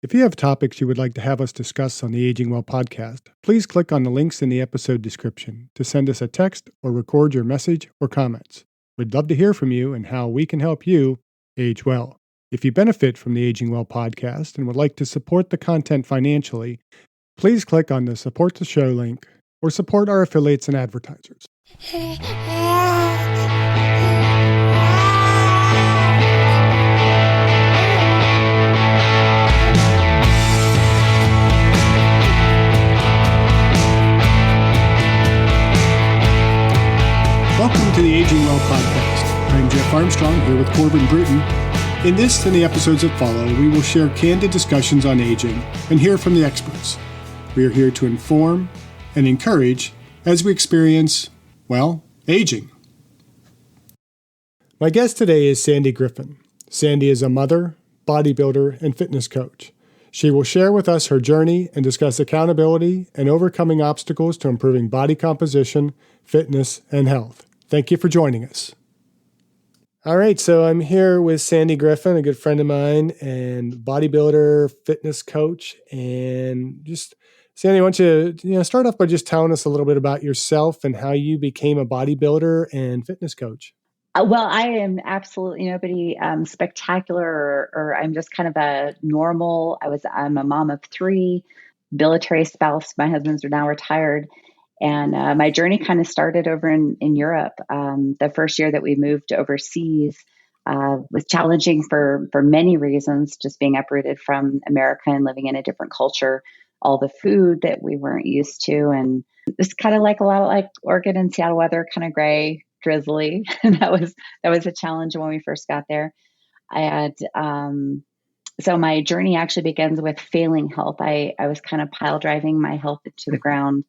If you have topics you would like to have us discuss on the Aging Well podcast, please click on the links in the episode description to send us a text or record your message or comments. We'd love to hear from you and how we can help you age well. If you benefit from the Aging Well podcast and would like to support the content financially, please click on the Support the Show link or support our affiliates and advertisers. Welcome to the Aging Well podcast. I'm Jeff Armstrong here with Corbin Bruton. In this and the episodes that follow, we will share candid discussions on aging and hear from the experts. We are here to inform and encourage as we experience, aging. My guest today is Sandi Griffin. Sandi is a mother, bodybuilder, and fitness coach. She will share with us her journey and discuss accountability and overcoming obstacles to improving body composition, fitness, and health. Thank you for joining us. All right, so I'm here with Sandi Griffin, a good friend of mine, and bodybuilder, fitness coach. And just, Sandi, I want you to start off by just telling us a little bit about yourself and how you became a bodybuilder and fitness coach. Well, I am absolutely nobody spectacular, or I'm just kind of a normal. I'm a mom of three, military spouse. My husband's now retired. And my journey kind of started over in Europe. The first year that we moved overseas was challenging for many reasons, just being uprooted from America and living in a different culture, all the food that we weren't used to. And it's kind of like a lot of like Oregon and Seattle weather, kind of gray, drizzly. And that was a challenge when we first got there. So my journey actually begins with failing health. I was kind of pile driving my health into the ground.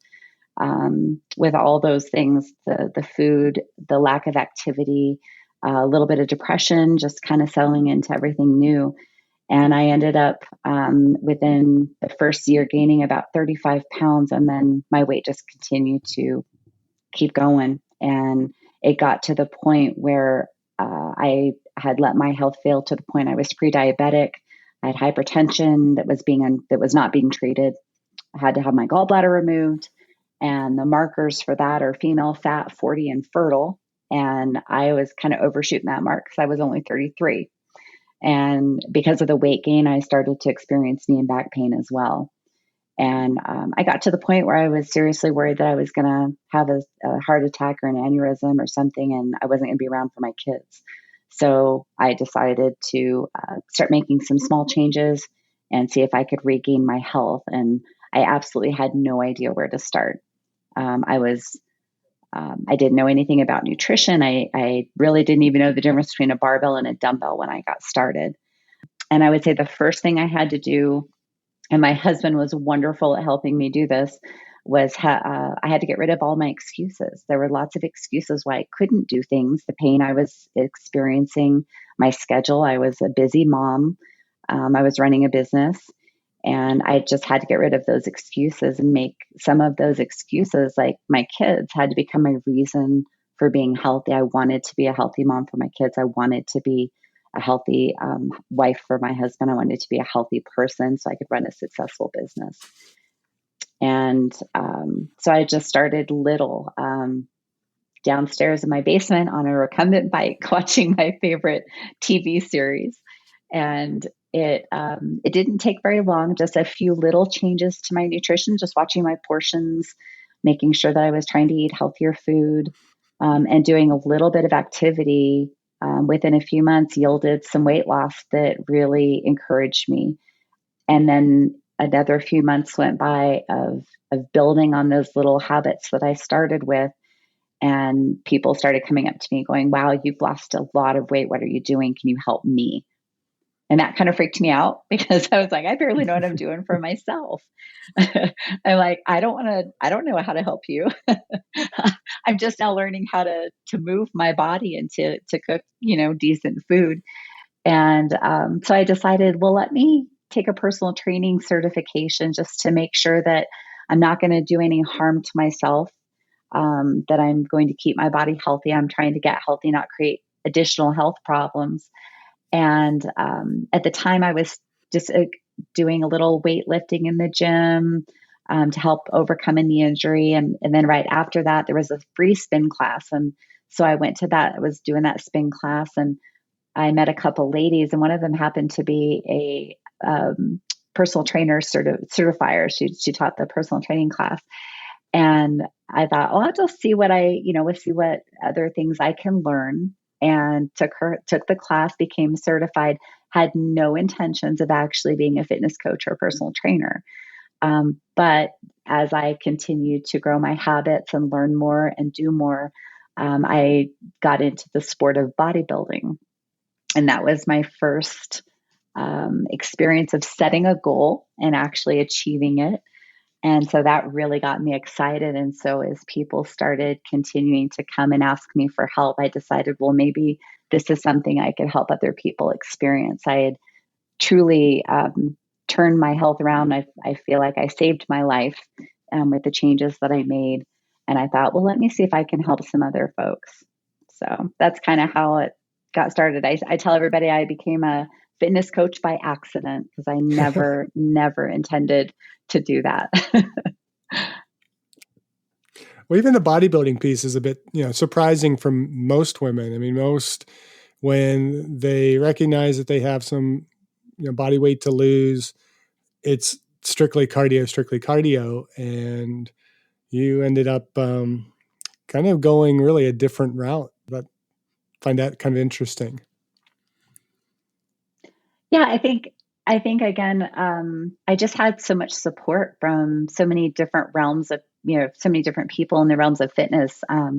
With all those things, the food, the lack of activity, a little bit of depression, just kind of settling into everything new. And I ended up within the first year gaining about 35 pounds. And then my weight just continued to keep going. And it got to the point where I had let my health fail to the point I was pre-diabetic. I had hypertension that was not being treated. I had to have my gallbladder removed. And the markers for that are female, fat, 40, and fertile. And I was kind of overshooting that mark because I was only 33. And because of the weight gain, I started to experience knee and back pain as well. And I got to the point where I was seriously worried that I was going to have a heart attack or an aneurysm or something, and I wasn't going to be around for my kids. So I decided to start making some small changes and see if I could regain my health. And I absolutely had no idea where to start. I didn't know anything about nutrition. I really didn't even know the difference between a barbell and a dumbbell when I got started. And I would say the first thing I had to do, and my husband was wonderful at helping me do this, was I had to get rid of all my excuses. There were lots of excuses why I couldn't do things. The pain I was experiencing, my schedule. I was a busy mom. I was running a business. And I just had to get rid of those excuses and make some of those excuses, like my kids, had to become my reason for being healthy. I wanted to be a healthy mom for my kids. I wanted to be a healthy wife for my husband. I wanted to be a healthy person so I could run a successful business. And so I just started little downstairs in my basement on a recumbent bike, watching my favorite TV series. And it didn't take very long, just a few little changes to my nutrition, just watching my portions, making sure that I was trying to eat healthier food, and doing a little bit of activity within a few months yielded some weight loss that really encouraged me. And then another few months went by of building on those little habits that I started with. And people started coming up to me going, "Wow, you've lost a lot of weight. What are you doing? Can you help me?" And that kind of freaked me out because I was like, I barely know what I'm doing for myself. I'm like, I don't know how to help you. I'm just now learning how to move my body and to cook, decent food. And so I decided, well, let me take a personal training certification just to make sure that I'm not going to do any harm to myself, that I'm going to keep my body healthy. I'm trying to get healthy, not create additional health problems. And at the time, I was just doing a little weightlifting in the gym to help overcome a knee injury. And then right after that, there was a free spin class. And so I went to that. I was doing that spin class, and I met a couple ladies, and one of them happened to be a personal trainer certifier. She taught the personal training class. And I thought, oh, I'll just see what we'll see what other things I can learn. And took the class, became certified, had no intentions of actually being a fitness coach or personal trainer. But as I continued to grow my habits and learn more and do more, I got into the sport of bodybuilding. And that was my first experience of setting a goal and actually achieving it. And so that really got me excited. And so as people started continuing to come and ask me for help, I decided, well, maybe this is something I could help other people experience. I had truly turned my health around. I feel like I saved my life with the changes that I made. And I thought, well, let me see if I can help some other folks. So that's kind of how it got started. I tell everybody I became a fitness coach by accident because I never intended to do that. Well, even the bodybuilding piece is a bit, surprising from most women. I mean, most, when they recognize that they have some, body weight to lose, it's strictly cardio. And you ended up kind of going really a different route, but find that kind of interesting. Yeah, I think again, I just had so much support from so many different realms of, so many different people in the realms of fitness. I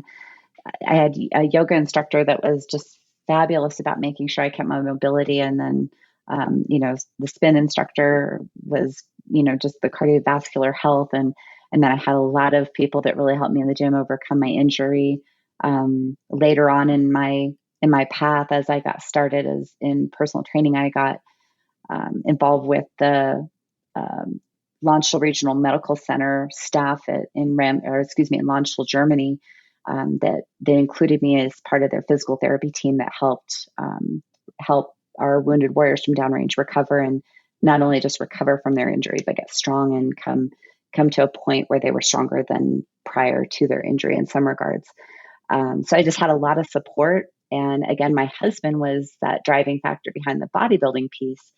had a yoga instructor that was just fabulous about making sure I kept my mobility. And then, the spin instructor was, just the cardiovascular health. And then I had a lot of people that really helped me in the gym overcome my injury. Later on in my path, as I got started as in personal training, I got involved with the Landstuhl Regional Medical Center staff in Landstuhl, Germany. That they included me as part of their physical therapy team that helped help our wounded warriors from downrange recover, and not only just recover from their injury, but get strong and come to a point where they were stronger than prior to their injury in some regards. So I just had a lot of support. And again, my husband was that driving factor behind the bodybuilding piece.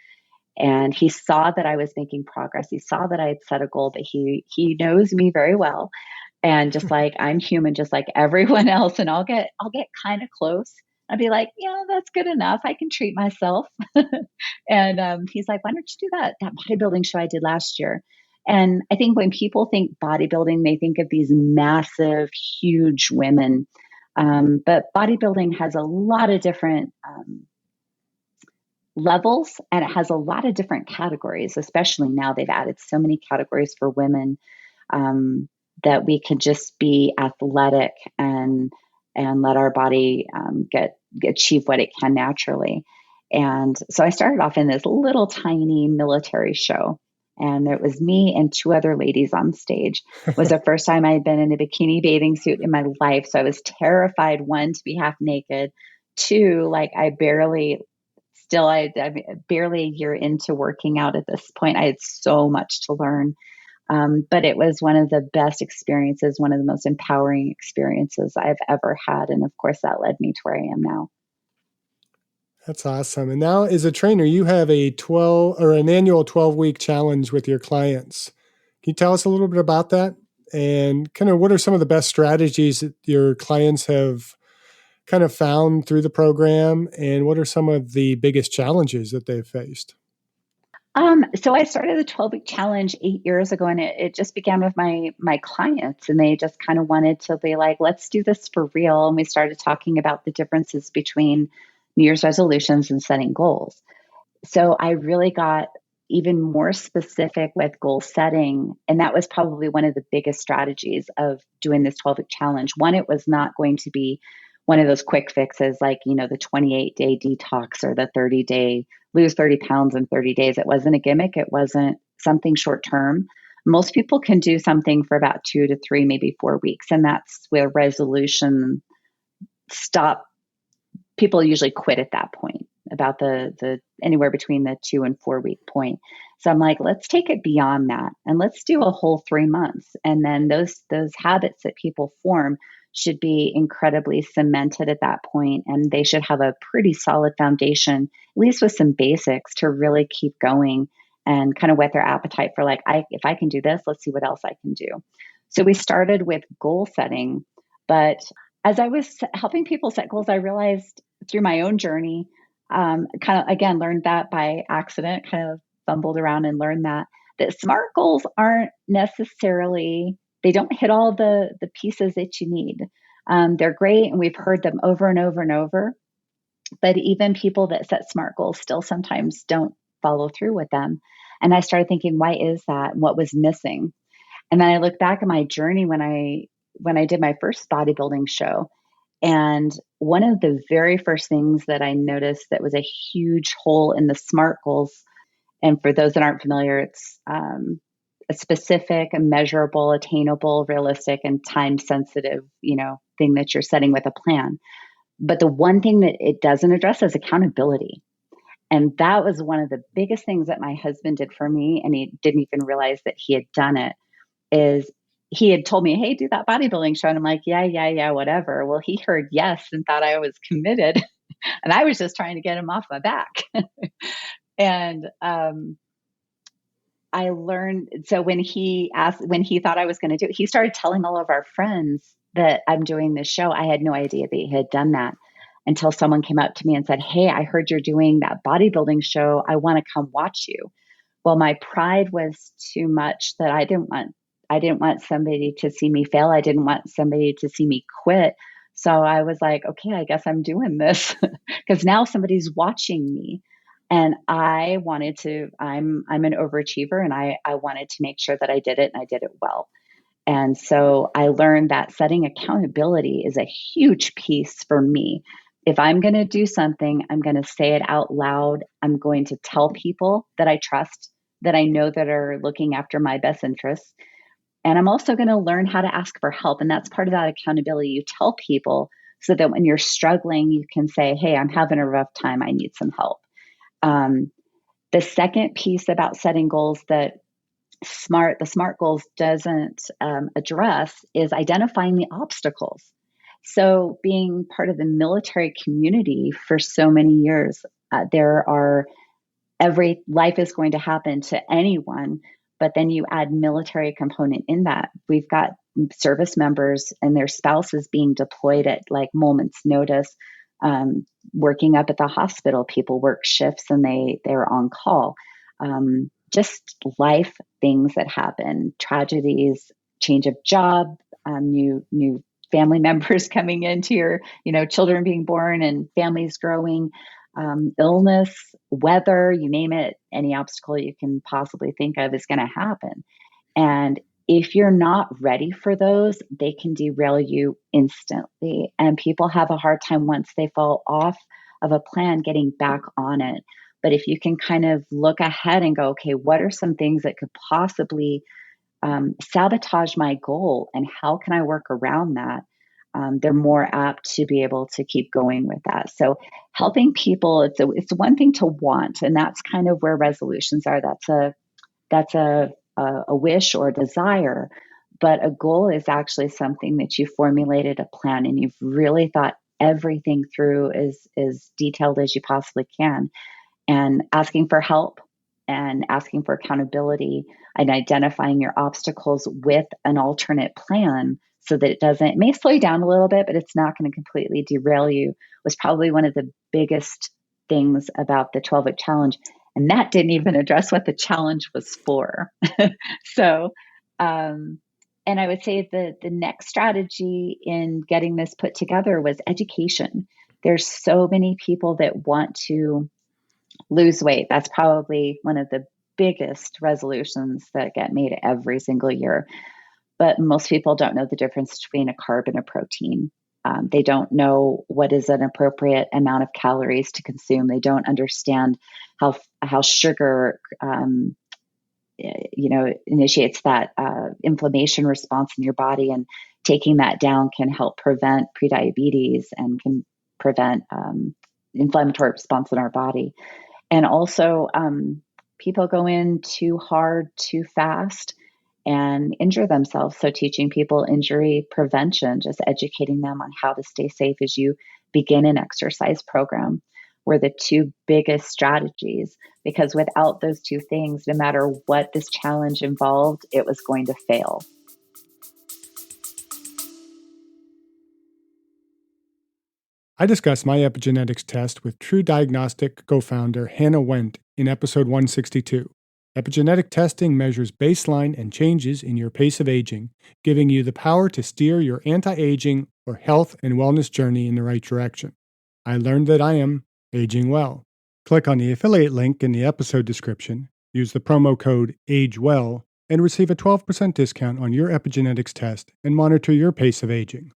And he saw that I was making progress. He saw that I had set a goal, but he knows me very well. And just like I'm human, just like everyone else, and I'll get kind of close. I'll be like, yeah, that's good enough. I can treat myself. And he's like, why don't you do that bodybuilding show I did last year? And I think when people think bodybuilding, they think of these massive, huge women. But bodybuilding has a lot of different levels, and it has a lot of different categories, especially now they've added so many categories for women. That we can just be athletic and let our body achieve what it can naturally. And so I started off in this little tiny military show, and it was me and two other ladies on stage. It was the first time I had been in a bikini bathing suit in my life. So I was terrified, one, to be half naked, two, like I'm barely a year into working out at this point. I had so much to learn. But it was one of the best experiences, one of the most empowering experiences I've ever had. And of course, that led me to where I am now. That's awesome. And now as a trainer, you have an annual 12-week challenge with your clients. Can you tell us a little bit about that? And kind of what are some of the best strategies that your clients have kind of found through the program? And what are some of the biggest challenges that they've faced? So I started the 12-week challenge 8 years ago, and it just began with my clients, and they just kind of wanted to be like, let's do this for real. And we started talking about the differences between New Year's resolutions and setting goals. So I really got even more specific with goal setting. And that was probably one of the biggest strategies of doing this 12-week challenge. One, it was not going to be one of those quick fixes like, the 28-day detox or the 30-day lose 30 pounds in 30 days. It wasn't a gimmick. It wasn't something short term. Most people can do something for about 2 to 3, maybe 4 weeks. And that's where resolution stop. People usually quit at that point about the anywhere between the 2 and 4 week point. So I'm like, let's take it beyond that and let's do a whole 3 months. And then those habits that people form should be incredibly cemented at that point, and they should have a pretty solid foundation, at least with some basics to really keep going and kind of whet their appetite for like, if I can do this, let's see what else I can do. So we started with goal setting, but as I was helping people set goals, I realized through my own journey, kind of again learned that by accident, kind of fumbled around and learned that SMART goals aren't necessarily, they don't hit all the pieces that you need. They're great, and we've heard them over and over and over. But even people that set SMART goals still sometimes don't follow through with them. And I started thinking, why is that? What was missing? And then I look back at my journey when I did my first bodybuilding show. And one of the very first things that I noticed that was a huge hole in the SMART goals, and for those that aren't familiar, it's a specific, a measurable, attainable, realistic, and time sensitive, thing that you're setting with a plan. But the one thing that it doesn't address is accountability. And that was one of the biggest things that my husband did for me, and he didn't even realize that he had done it, is he had told me, hey, do that bodybuilding show. And I'm like, yeah, whatever. Well, he heard yes and thought I was committed. And I was just trying to get him off my back. And I learned, so when he thought I was going to do it, he started telling all of our friends that I'm doing this show. I had no idea that he had done that until someone came up to me and said, hey, I heard you're doing that bodybuilding show. I want to come watch you. Well, my pride was too much that I didn't want somebody to see me fail. I didn't want somebody to see me quit. So I was like, okay, I guess I'm doing this because now somebody's watching me. And I'm an overachiever, and I wanted to make sure that I did it, and I did it well. And so I learned that setting accountability is a huge piece for me. If I'm going to do something, I'm going to say it out loud. I'm going to tell people that I trust, that I know that are looking after my best interests. And I'm also going to learn how to ask for help. And that's part of that accountability. You tell people so that when you're struggling, you can say, hey, I'm having a rough time. I need some help. The second piece about setting goals that the SMART goals doesn't address is identifying the obstacles. So being part of the military community for so many years, life is going to happen to anyone, but then you add military component in that. We've got service members and their spouses being deployed at like moments notice, working up at the hospital. People work shifts and they're on call. Just life things that happen, tragedies, change of job, new family members coming into your, children being born and families growing, illness, weather, you name it, any obstacle you can possibly think of is going to happen. And if you're not ready for those, they can derail you instantly. And people have a hard time once they fall off of a plan getting back on it. But if you can kind of look ahead and go, okay, what are some things that could possibly sabotage my goal, and how can I work around that? They're more apt to be able to keep going with that. So helping people, it's one thing to want, and that's kind of where resolutions are. That's a wish or a desire, but a goal is actually something that you formulated a plan and you've really thought everything through as detailed as you possibly can. And asking for help and asking for accountability and identifying your obstacles with an alternate plan so that it may slow you down a little bit, but it's not going to completely derail you, was probably one of the biggest things about the 12-week challenge. And that didn't even address what the challenge was for. So, and I would say the next strategy in getting this put together was education. There's so many people that want to lose weight. That's probably one of the biggest resolutions that get made every single year. But most people don't know the difference between a carb and a protein. They don't know what is an appropriate amount of calories to consume. They don't understand how sugar, initiates that inflammation response in your body, and taking that down can help prevent prediabetes and can prevent inflammatory response in our body. And also, people go in too hard, too fast, and injure themselves. So teaching people injury prevention, just educating them on how to stay safe as you begin an exercise program, were the two biggest strategies. Because without those two things, no matter what this challenge involved, it was going to fail. I discussed my epigenetics test with True Diagnostic co-founder Hannah Wendt in episode 162. Epigenetic testing measures baseline and changes in your pace of aging, giving you the power to steer your anti-aging or health and wellness journey in the right direction. I learned that I am aging well. Click on the affiliate link in the episode description, use the promo code AGEWELL, and receive a 12% discount on your epigenetics test and monitor your pace of aging.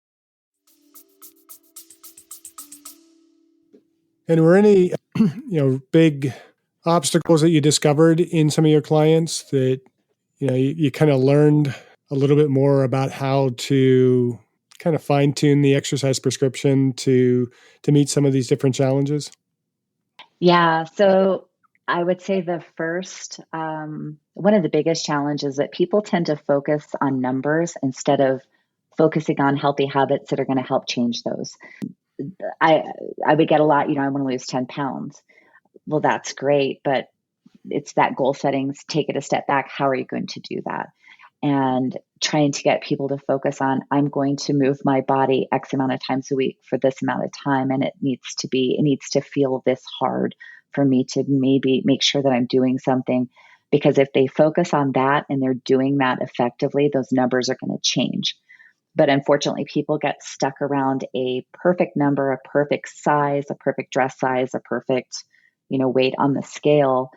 And were any, big obstacles that you discovered in some of your clients that, you kind of learned a little bit more about how to kind of fine tune the exercise prescription to meet some of these different challenges? Yeah. So I would say the first, one of the biggest challenges that people tend to focus on numbers instead of focusing on healthy habits that are going to help change those. I would get a lot, I want to lose 10 pounds. Well, that's great, but it's that goal settings, take it a step back. How are you going to do that? And trying to get people to focus on, I'm going to move my body X amount of times a week for this amount of time. And it needs to feel this hard for me to maybe make sure that I'm doing something. Because if they focus on that and they're doing that effectively, those numbers are going to change. But unfortunately, people get stuck around a perfect number, a perfect size, a perfect dress size, a perfect, weight on the scale.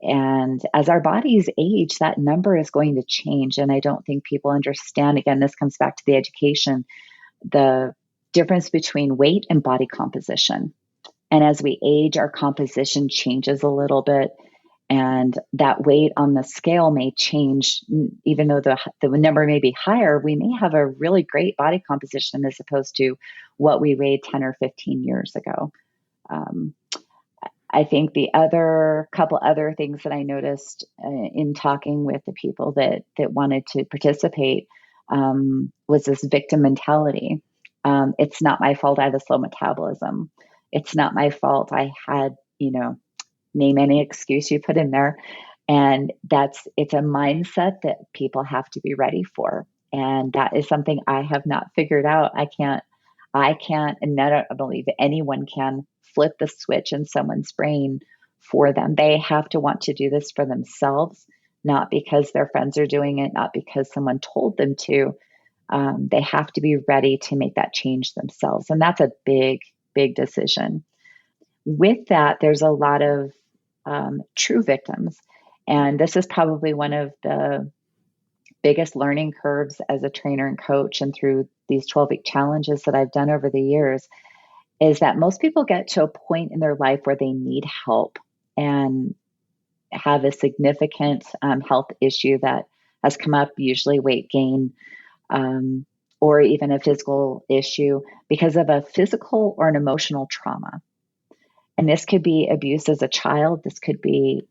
And as our bodies age, that number is going to change. And I don't think people understand, again, this comes back to the education, the difference between weight and body composition. And as we age, our composition changes a little bit. And that weight on the scale may change, even though the number may be higher, we may have a really great body composition as opposed to what we weighed 10 or 15 years ago. I think the couple other things that I noticed in talking with the people that wanted to participate was this victim mentality. It's not my fault I have a slow metabolism. It's not my fault I had, name any excuse you put in there. And it's a mindset that people have to be ready for. And that is something I have not figured out. I can't, and I don't believe anyone can flip the switch in someone's brain for them. They have to want to do this for themselves, not because their friends are doing it, not because someone told them to. They have to be ready to make that change themselves. And that's a big, big decision. With that, there's a lot of true victims. And this is probably one of the biggest learning curves as a trainer and coach, and through these 12-week challenges that I've done over the years, is that most people get to a point in their life where they need help and have a significant health issue that has come up, usually weight gain, or even a physical issue because of a physical or an emotional trauma. And this could be abuse as a child. This could be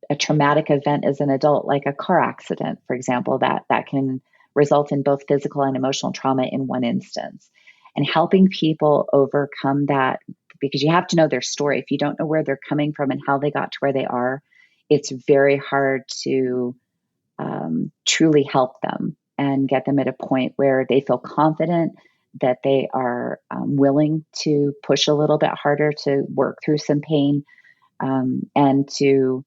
a traumatic event as an adult, like a car accident, for example, that can result in both physical and emotional trauma in one instance. And helping people overcome that, because you have to know their story. If you don't know where they're coming from and how they got to where they are, it's very hard to truly help them and get them at a point where they feel confident, that they are willing to push a little bit harder to work through some pain, and to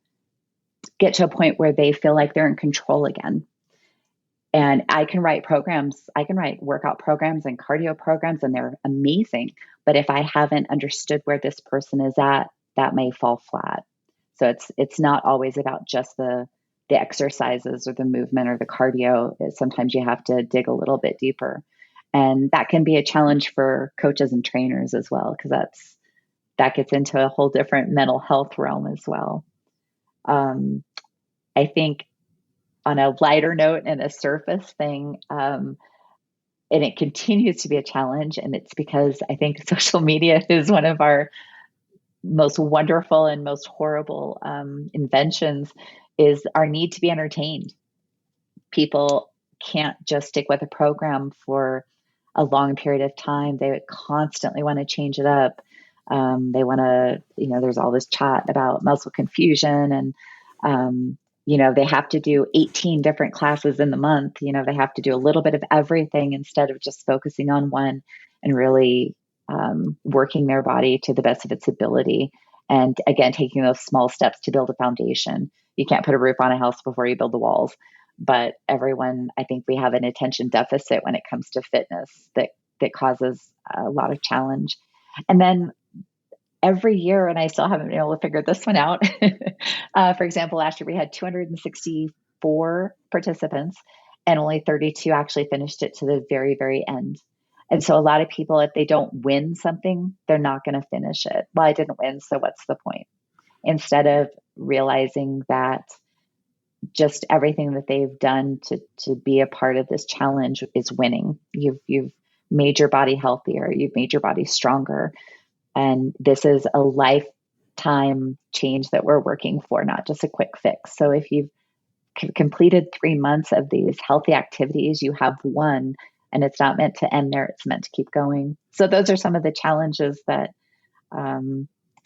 get to a point where they feel like they're in control again. And I can write workout programs and cardio programs, and they're amazing. But if I haven't understood where this person is at, that may fall flat. So it's not always about just the exercises or the movement or the cardio. Sometimes you have to dig a little bit deeper. And that can be a challenge for coaches and trainers as well, because that gets into a whole different mental health realm as well. I think on a lighter note and a surface thing, and it continues to be a challenge. And it's because I think social media is one of our most wonderful and most horrible inventions, is our need to be entertained. People can't just stick with a program for a long period of time. They constantly want to change it up. They want to, there's all this chat about muscle confusion, and, they have to do 18 different classes in the month. They have to do a little bit of everything instead of just focusing on one and really working their body to the best of its ability. And again, taking those small steps to build a foundation. You can't put a roof on a house before you build the walls. But everyone, I think we have an attention deficit when it comes to fitness that causes a lot of challenge. And then every year, and I still haven't been able to figure this one out. For example, last year we had 264 participants, and only 32 actually finished it to the very, very end. And so a lot of people, if they don't win something, they're not going to finish it. Well, I didn't win, so what's the point? Instead of realizing that just everything that they've done to be a part of this challenge is winning. You've made your body healthier. You've made your body stronger. And this is a lifetime change that we're working for, not just a quick fix. So if you've completed 3 months of these healthy activities, you have won, and it's not meant to end there. It's meant to keep going. So those are some of the challenges that,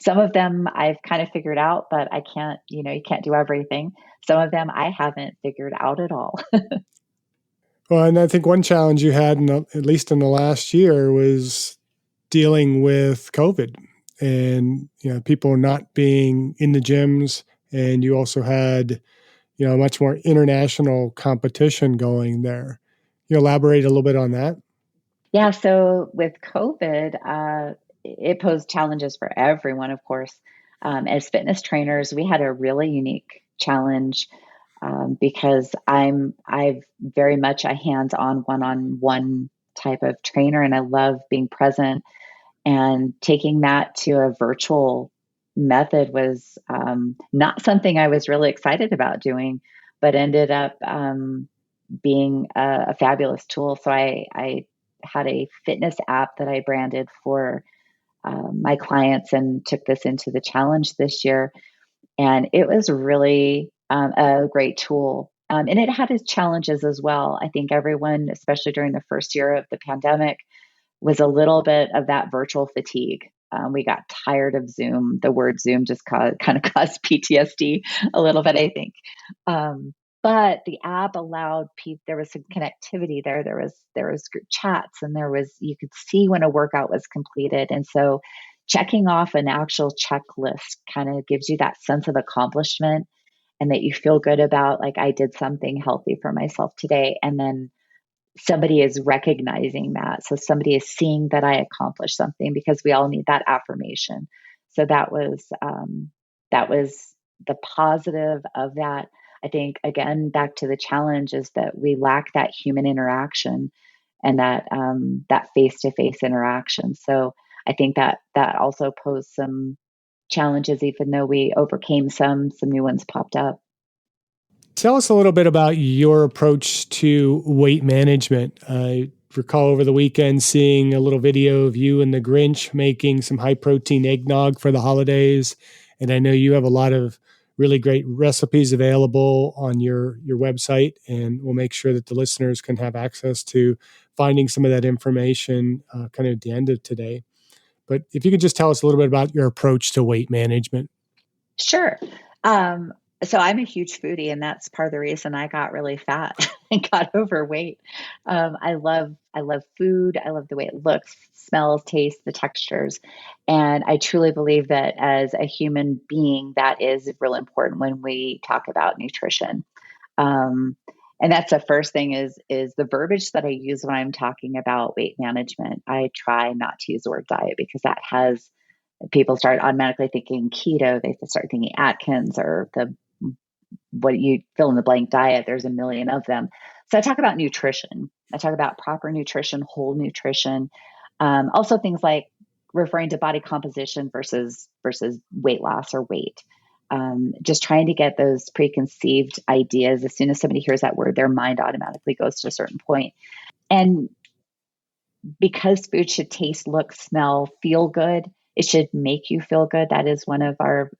some of them I've kind of figured out, but I can't, you can't do everything. Some of them I haven't figured out at all. Well, and I think one challenge you had, at least in the last year, was dealing with COVID and, people not being in the gyms. And you also had, much more international competition going there. You elaborate a little bit on that? Yeah. So with COVID, it posed challenges for everyone, of course. As fitness trainers, we had a really unique challenge because I've very much a hands-on, one-on-one type of trainer, and I love being present. And taking that to a virtual method was not something I was really excited about doing, but ended up being a fabulous tool. So I had a fitness app that I branded for my clients and took this into the challenge this year. And it was really a great tool. And it had its challenges as well. I think everyone, especially during the first year of the pandemic, was a little bit of that virtual fatigue. We got tired of Zoom. The word Zoom just kind of caused PTSD a little bit, I think. But the app allowed people, there was some connectivity there. There was group chats, and you could see when a workout was completed. And so checking off an actual checklist kind of gives you that sense of accomplishment, and that you feel good about, like, I did something healthy for myself today. And then somebody is recognizing that. So somebody is seeing that I accomplished something, because we all need that affirmation. So that was the positive of that. I think, again, back to the challenge, is that we lack that human interaction and that face-to-face interaction. So I think that also posed some challenges, even though we overcame some new ones popped up. Tell us a little bit about your approach to weight management. I recall over the weekend seeing a little video of you and the Grinch making some high-protein eggnog for the holidays. And I know you have a lot of really great recipes available on your website, and we'll make sure that the listeners can have access to finding some of that information kind of at the end of today. But if you could just tell us a little bit about your approach to weight management. Sure. So I'm a huge foodie, and that's part of the reason I got really fat and got overweight. I love food. I love the way it looks, smells, tastes, the textures. And I truly believe that as a human being, that is real important when we talk about nutrition. And that's the first thing is the verbiage that I use when I'm talking about weight management. I try not to use the word diet, because that has people start automatically thinking keto. They start thinking Atkins or what you fill in the blank diet. There's a million of them. So I talk about nutrition. I talk about proper nutrition, whole nutrition. Also things like referring to body composition versus weight loss or weight. Just trying to get those preconceived ideas. As soon as somebody hears that word, their mind automatically goes to a certain point. And because food should taste, look, smell, feel good, it should make you feel good. That is one of our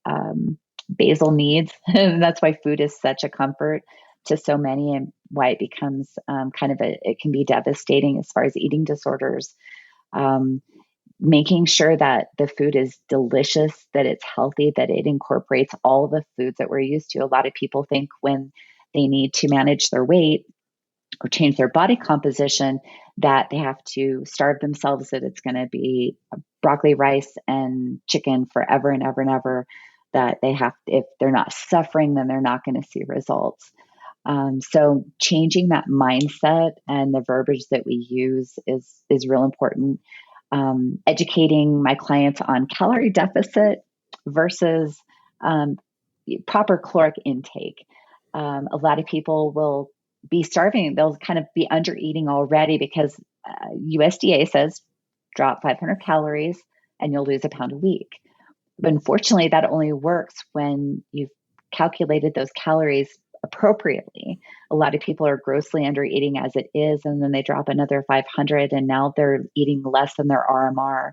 basal needs. And that's why food is such a comfort to so many, and why it becomes it can be devastating as far as eating disorders. Making sure that the food is delicious, that it's healthy, that it incorporates all the foods that we're used to. A lot of people think when they need to manage their weight or change their body composition that they have to starve themselves, that it's going to be broccoli, rice, and chicken forever and ever and ever, that they have, if they're not suffering, then they're not going to see results. So changing that mindset and the verbiage that we use is real important. Educating my clients on calorie deficit versus proper caloric intake. A lot of people will be starving. They'll kind of be under eating already because USDA says drop 500 calories and you'll lose a pound a week. But unfortunately, that only works when you've calculated those calories appropriately. A lot of people are grossly under eating as it is, and then they drop another 500 and now they're eating less than their RMR,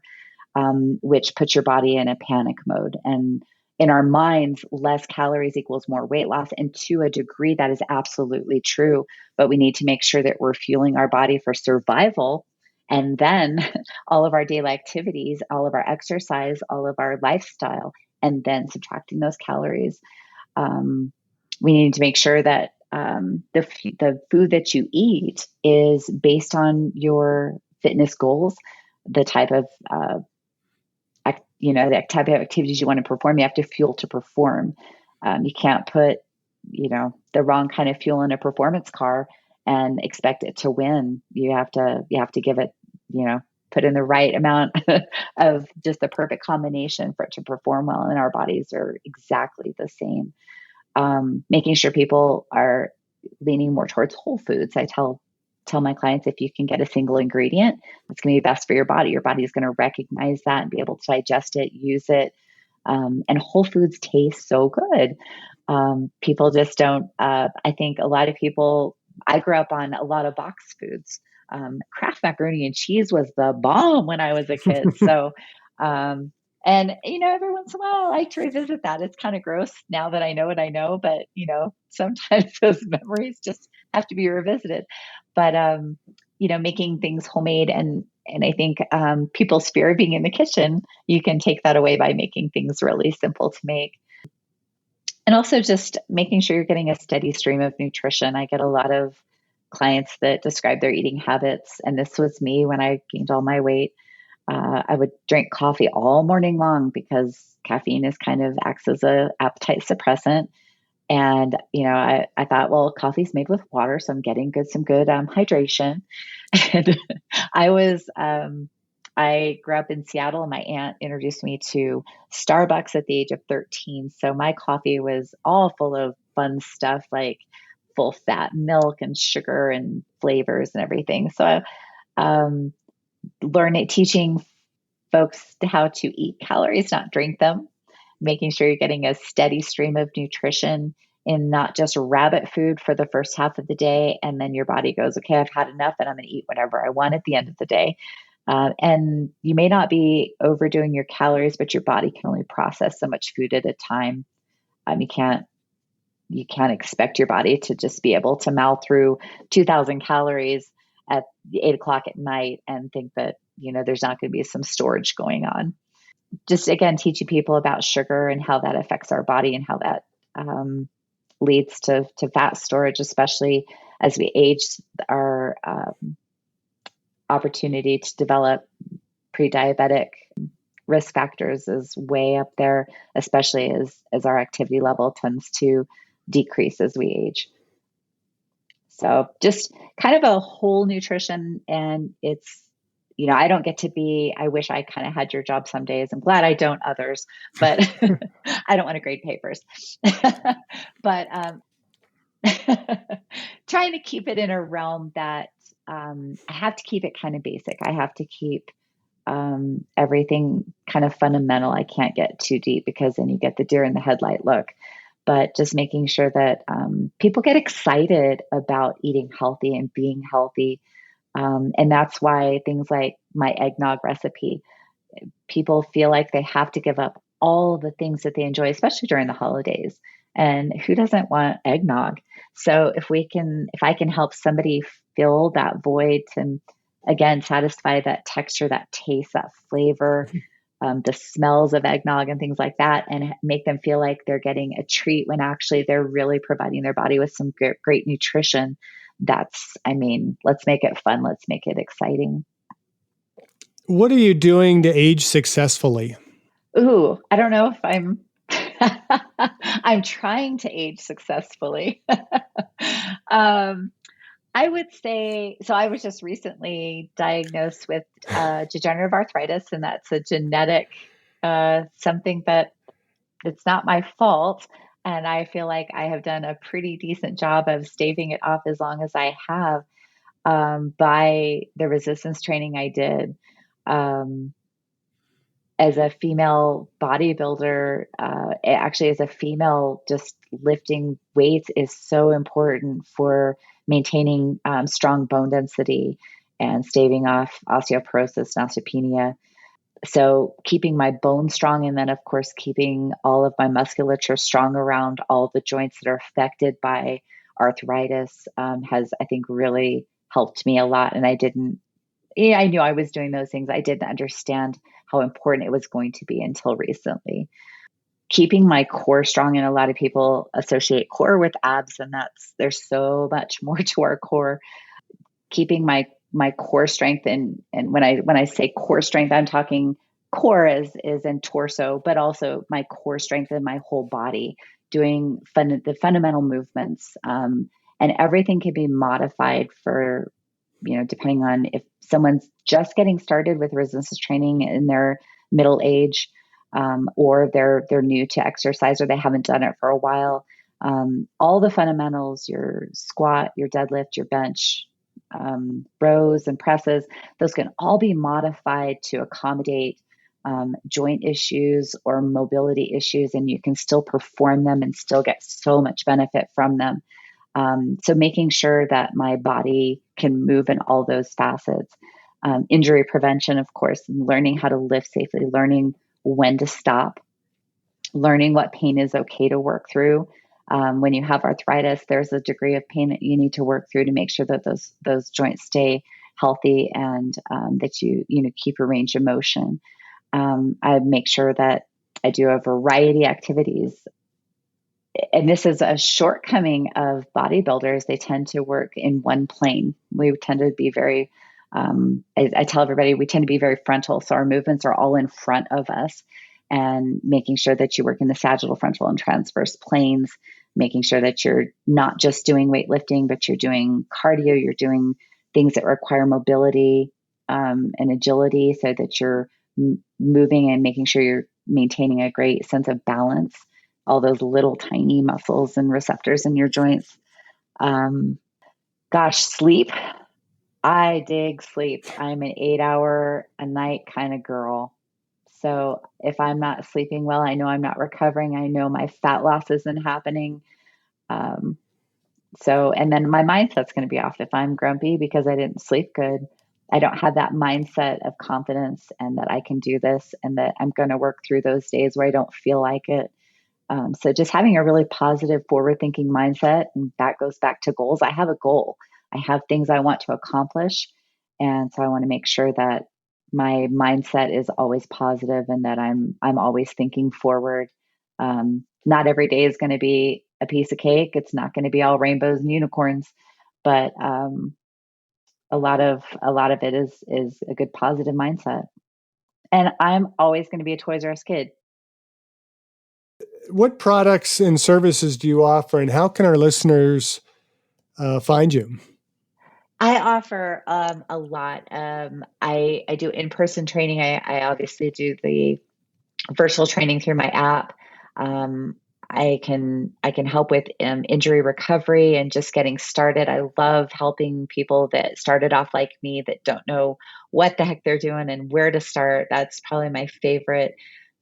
which puts your body in a panic mode. And in our minds, less calories equals more weight loss. And to a degree, that is absolutely true. But we need to make sure that we're fueling our body for survival. And then all of our daily activities, all of our exercise, all of our lifestyle, and then subtracting those calories. We need to make sure that the food that you eat is based on your fitness goals, the type of the type of activities you want to perform. You have to fuel to perform. You can't put the wrong kind of fuel in a performance car and expect it to win. You have to give it, put in the right amount of just the perfect combination for it to perform well. And our bodies are exactly the same. Making sure people are leaning more towards whole foods. I tell my clients, if you can get a single ingredient, it's going to be best for your body. Your body is going to recognize that and be able to digest it, use it. And whole foods taste so good. People just don't, I think a lot of people, I grew up on a lot of box foods. Kraft macaroni and cheese was the bomb when I was a kid. So, and, every once in a while I like to revisit that. It's kind of gross now that I know what I know, but, sometimes those memories just have to be revisited. But, making things homemade and I think people's fear of being in the kitchen, you can take that away by making things really simple to make. And also just making sure you're getting a steady stream of nutrition. I get a lot of clients that describe their eating habits, and this was me when I gained all my weight. I would drink coffee all morning long because caffeine acts as a appetite suppressant. And, I thought, well, coffee's made with water, so I'm getting some good hydration. And I grew up in Seattle, and my aunt introduced me to Starbucks at the age of 13. So my coffee was all full of fun stuff like full fat milk and sugar and flavors and everything. So teaching folks how to eat calories, not drink them, making sure you're getting a steady stream of nutrition in not just rabbit food for the first half of the day. And then your body goes, okay, I've had enough and I'm going to eat whatever I want at the end of the day. And you may not be overdoing your calories, but your body can only process so much food at a time. You can't expect your body to just be able to mouth through 2,000 calories at 8:00 at night and think that, there's not going to be some storage going on. Just again, teaching people about sugar and how that affects our body and how that leads to fat storage, especially as we age. Our opportunity to develop pre-diabetic risk factors is way up there, especially as our activity level tends to decrease as we age. So just kind of a whole nutrition, and it's, I don't get to be, I wish I kind of had your job some days. I'm glad I don't others, but I don't want to grade papers. But trying to keep it in a realm that I have to keep it kind of basic. I have to keep everything kind of fundamental. I can't get too deep because then you get the deer in the headlight look. But just making sure that people get excited about eating healthy and being healthy, And that's why things like my eggnog recipe, people feel like they have to give up all the things that they enjoy, especially during the holidays. And who doesn't want eggnog? So if I can help somebody fill that void to, again, satisfy that texture, that taste, that flavor, the smells of eggnog and things like that, and make them feel like they're getting a treat when actually they're really providing their body with some great nutrition. Let's make it fun. Let's make it exciting. What are you doing to age successfully? Ooh, I don't know if I'm trying to age successfully. um, I would say, so I was just recently diagnosed with degenerative arthritis, and that's a genetic something that it's not my fault. And I feel like I have done a pretty decent job of staving it off as long as I have, by the resistance training I did. Um, as a female bodybuilder, actually as a female, just lifting weights is so important for maintaining strong bone density and staving off osteoporosis and osteopenia. So keeping my bones strong, and then of course keeping all of my musculature strong around all the joints that are affected by arthritis, has, I think, really helped me a lot. And I knew I was doing those things. I didn't understand how important it was going to be until recently. Keeping my core strong, and a lot of people associate core with abs, and there's so much more to our core. Keeping my core strength, and when I say core strength, I'm talking core is in torso, but also my core strength in my whole body, doing the fundamental movements, and everything can be modified for, depending on if someone's just getting started with resistance training in their middle age, or they're new to exercise, or they haven't done it for a while. All the fundamentals, your squat, your deadlift, your bench, rows and presses, those can all be modified to accommodate joint issues or mobility issues, and you can still perform them and still get so much benefit from them. So making sure that my body can move in all those facets. Injury prevention, of course, learning how to lift safely, learning when to stop, learning what pain is okay to work through. When you have arthritis, there's a degree of pain that you need to work through to make sure that those joints stay healthy, and that you keep a range of motion. I make sure that I do a variety of activities. And this is a shortcoming of bodybuilders. They tend to work in one plane. We tend to be very, I tell everybody, we tend to be very frontal. So our movements are all in front of us, and making sure that you work in the sagittal, frontal, and transverse planes, making sure that you're not just doing weightlifting, but you're doing cardio, you're doing things that require mobility, and agility, so that you're moving and making sure you're maintaining a great sense of balance, all those little tiny muscles and receptors in your joints. Sleep. I dig sleep. I'm an 8-hour a night kind of girl. So if I'm not sleeping well, I know I'm not recovering. I know my fat loss isn't happening. And then my mindset's going to be off if I'm grumpy because I didn't sleep good. I don't have that mindset of confidence, and that I can do this, and that I'm going to work through those days where I don't feel like it. So just having a really positive, forward-thinking mindset, and that goes back to goals. I have a goal. I have things I want to accomplish, and so I want to make sure that my mindset is always positive, and that I'm always thinking forward. Not every day is going to be a piece of cake. It's not going to be all rainbows and unicorns, but a lot of it is a good positive mindset. And I'm always going to be a Toys R Us kid. What products and services do you offer, and how can our listeners find you? I offer a lot. I do in-person training. I obviously do the virtual training through my app. I can help with injury recovery and just getting started. I love helping people that started off like me, that don't know what the heck they're doing and where to start. That's probably my favorite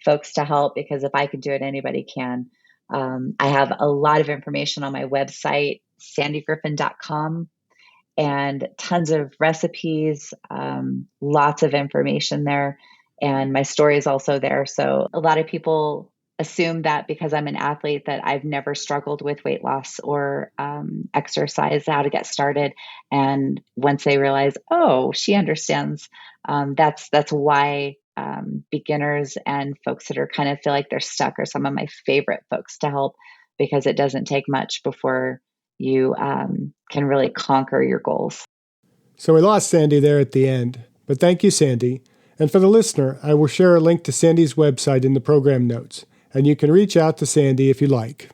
folks to help, because if I can do it, anybody can. I have a lot of information on my website, sandigriffin.com. and tons of recipes, lots of information there. And my story is also there. So a lot of people assume that because I'm an athlete that I've never struggled with weight loss or exercise, how to get started. And once they realize, oh, she understands, that's why beginners and folks that are kind of feel like they're stuck are some of my favorite folks to help, because it doesn't take much before you can really conquer your goals. So we lost Sandi there at the end, but thank you, Sandi. And for the listener, I will share a link to Sandi's website in the program notes, and you can reach out to Sandi if you like.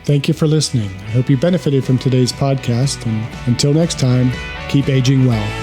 Thank you for listening. I hope you benefited from today's podcast, and until next time, keep aging well.